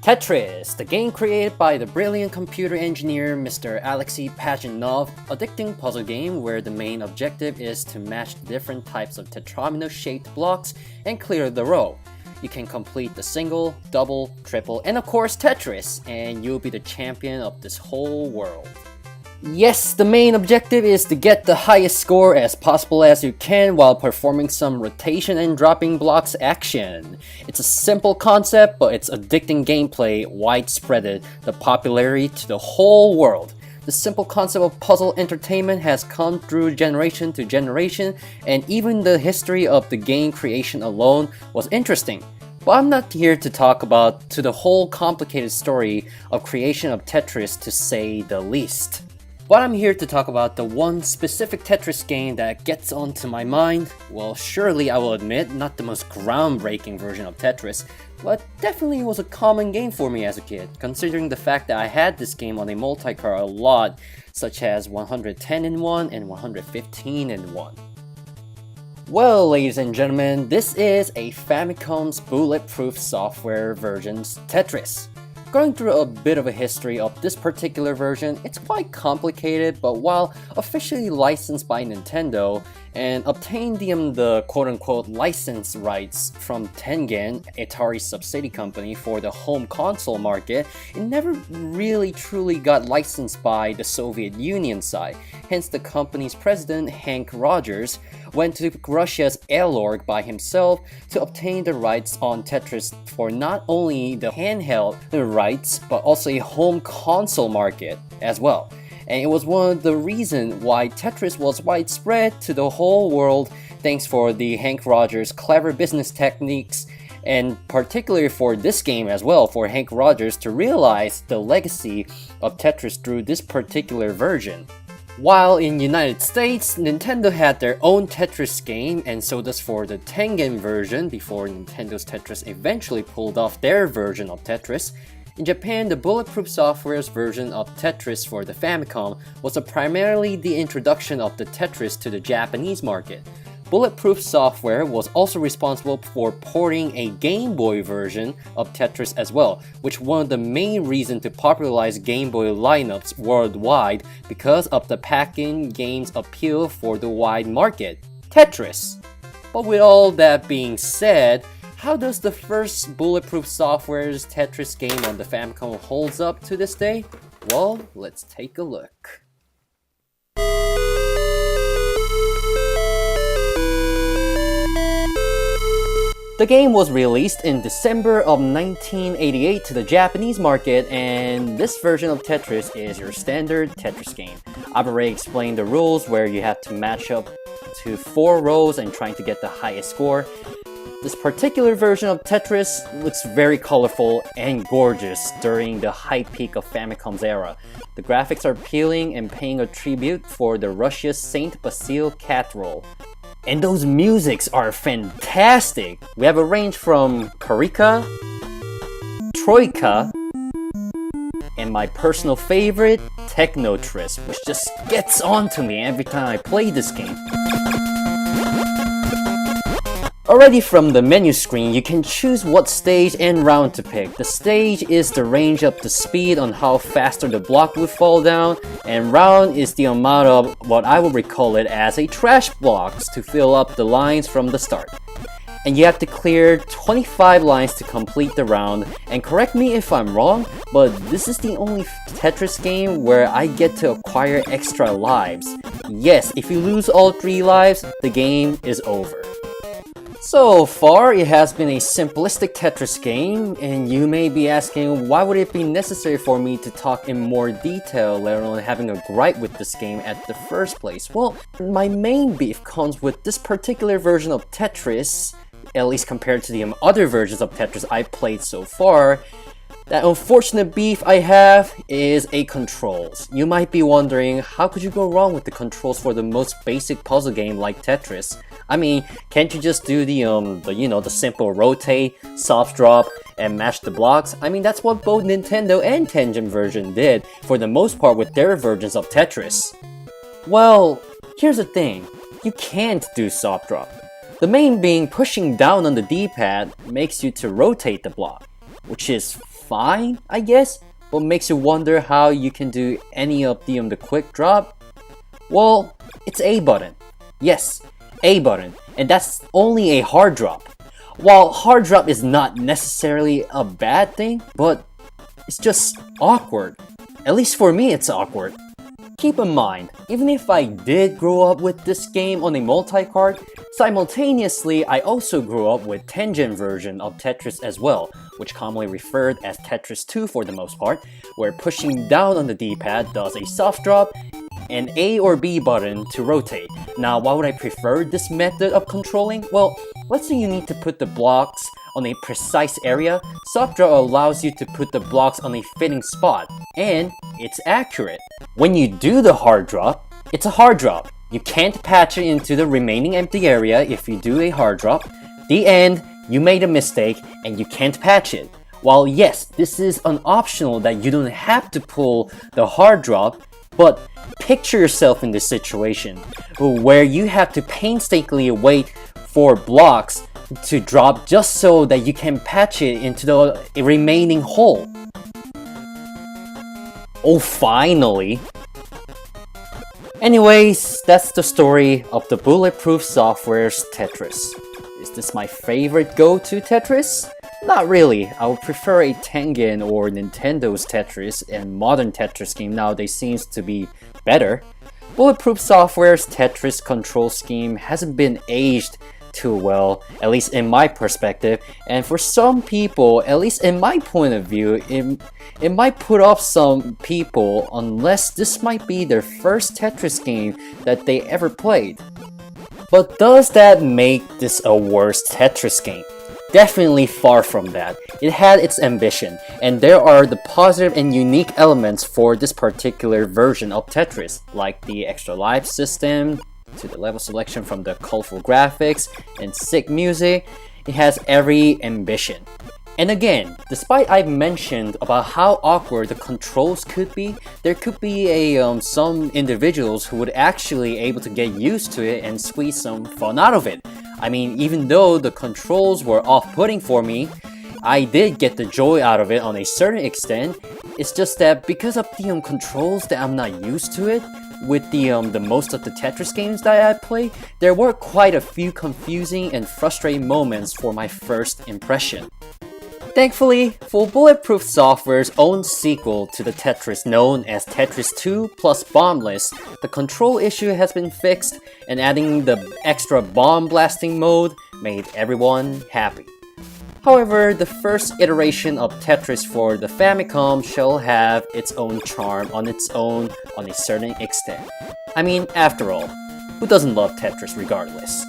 Tetris, the game created by the brilliant computer engineer Mr. Alexei Pajitnov, addicting puzzle game where the main objective is to match the different types of tetromino-shaped blocks and clear the row. You can complete the single, double, triple, and of course Tetris, and you'll be the champion of this whole world. Yes, the main objective is to get the highest score as possible as you can while performing some rotation and dropping blocks action. It's a simple concept, but its addicting gameplay widespreaded the popularity to the whole world. The simple concept of puzzle entertainment has come through generation to generation, and even the history of the game creation alone was interesting. But I'm not here to talk about the whole complicated story of creation of Tetris, to say the least. But I'm here to talk about the one specific Tetris game that gets onto my mind. Well, surely I will admit, not the most groundbreaking version of Tetris, but definitely was a common game for me as a kid, considering the fact that I had this game on a multi-car a lot, such as 110-in-1 and 115-in-1. Well, ladies and gentlemen, this is a Famicom's bulletproof software version's Tetris. Going through a bit of a history of this particular version, it's quite complicated, but while officially licensed by Nintendo and obtained the quote-unquote license rights from Tengen, Atari's subsidiary company, for the home console market, it never really truly got licensed by the Soviet Union side. Hence, the company's president, Hank Rogers, went to Russia's Alorg by himself to obtain the rights on Tetris for not only the handheld rights, but also a home console market as well. And it was one of the reasons why Tetris was widespread to the whole world, thanks for the Hank Rogers' clever business techniques, and particularly for this game as well, for Hank Rogers to realize the legacy of Tetris through this particular version. While in United States, Nintendo had their own Tetris game, and so does for the Tengen version before Nintendo's Tetris eventually pulled off their version of Tetris. In Japan, the Bulletproof Software's version of Tetris for the Famicom was primarily the introduction of the Tetris to the Japanese market. Bulletproof Software was also responsible for porting a Game Boy version of Tetris as well, which was one of the main reasons to popularize Game Boy lineups worldwide because of the pack-in game's appeal for the wide market, Tetris. But with all that being said, how does the first Bulletproof Software's Tetris game on the Famicom holds up to this day? Well, let's take a look. The game was released in December of 1988 to the Japanese market, and this version of Tetris is your standard Tetris game. I've already explained the rules where you have to match up to 4 rows and trying to get the highest score. This particular version of Tetris looks very colorful and gorgeous during the high peak of Famicom's era. The graphics are appealing and paying a tribute for the Russia's Saint Basil cat roll. And those musics are fantastic! We have a range from Karika, Troika, and my personal favorite, Technotris, which just gets on to me every time I play this game. Already from the menu screen, you can choose what stage and round to pick. The stage is the range of the speed on how faster the block would fall down, and round is the amount of what I would recall it as a trash blocks to fill up the lines from the start. And you have to clear 25 lines to complete the round, and correct me if I'm wrong, but this is the only Tetris game where I get to acquire extra lives. Yes, if you lose all 3 lives, the game is over. So far, it has been a simplistic Tetris game, and you may be asking why would it be necessary for me to talk in more detail, let alone having a gripe with this game at the first place. Well, my main beef comes with this particular version of Tetris, at least compared to the other versions of Tetris I've played so far. That unfortunate beef I have is controls. You might be wondering, how could you go wrong with the controls for the most basic puzzle game like Tetris? I mean, can't you just do the simple rotate, soft drop, and match the blocks? I mean, that's what both Nintendo and Tengen version did for the most part with their versions of Tetris. Well, here's the thing. You can't do soft drop. The main being pushing down on the D-pad makes you to rotate the block, which is fine, I guess, but makes you wonder how you can do any of the quick drop. Well, it's A button. Yes, A button, and that's only a hard drop. While hard drop is not necessarily a bad thing, but it's just awkward. At least for me, it's awkward. Keep in mind, even if I did grow up with this game on a multi-card, simultaneously I also grew up with 10th-gen version of Tetris as well, which commonly referred as Tetris 2 for the most part, where pushing down on the D-pad does a soft drop, and A or B button to rotate. Now, why would I prefer this method of controlling? Well, let's say you need to put the blocks on a precise area. Soft drop allows you to put the blocks on a fitting spot, and it's accurate. When you do the hard drop, it's a hard drop. You can't patch it into the remaining empty area if you do a hard drop. The end, you made a mistake and you can't patch it. While yes, this is an optional that you don't have to pull the hard drop, but picture yourself in this situation where you have to painstakingly wait for blocks to drop just so that you can patch it into the remaining hole. Oh, finally! Anyways, that's the story of the Bulletproof Software's Tetris. Is this my favorite go-to Tetris? Not really. I would prefer a Tengen or Nintendo's Tetris, and modern Tetris game nowadays seems to be better. Bulletproof Software's Tetris control scheme hasn't been aged too well, at least in my perspective, and for some people, at least in my point of view, it might put off some people unless this might be their first Tetris game that they ever played. But does that make this a worse Tetris game? Definitely far from that. It had its ambition, and there are the positive and unique elements for this particular version of Tetris, like the extra life system, to the level selection from the colorful graphics and sick music. It has every ambition. And again, despite I've mentioned about how awkward the controls could be, there could be some individuals who would actually able to get used to it and squeeze some fun out of it. I mean, even though the controls were off-putting for me, I did get the joy out of it on a certain extent. It's just that because of the controls that I'm not used to it, with the most of the Tetris games that I play, there were quite a few confusing and frustrating moments for my first impression. Thankfully, for Bulletproof Software's own sequel to the Tetris known as Tetris 2 plus Bombless, the control issue has been fixed, and adding the extra bomb blasting mode made everyone happy. However, the first iteration of Tetris for the Famicom shall have its own charm on its own on a certain extent. I mean, after all, who doesn't love Tetris regardless?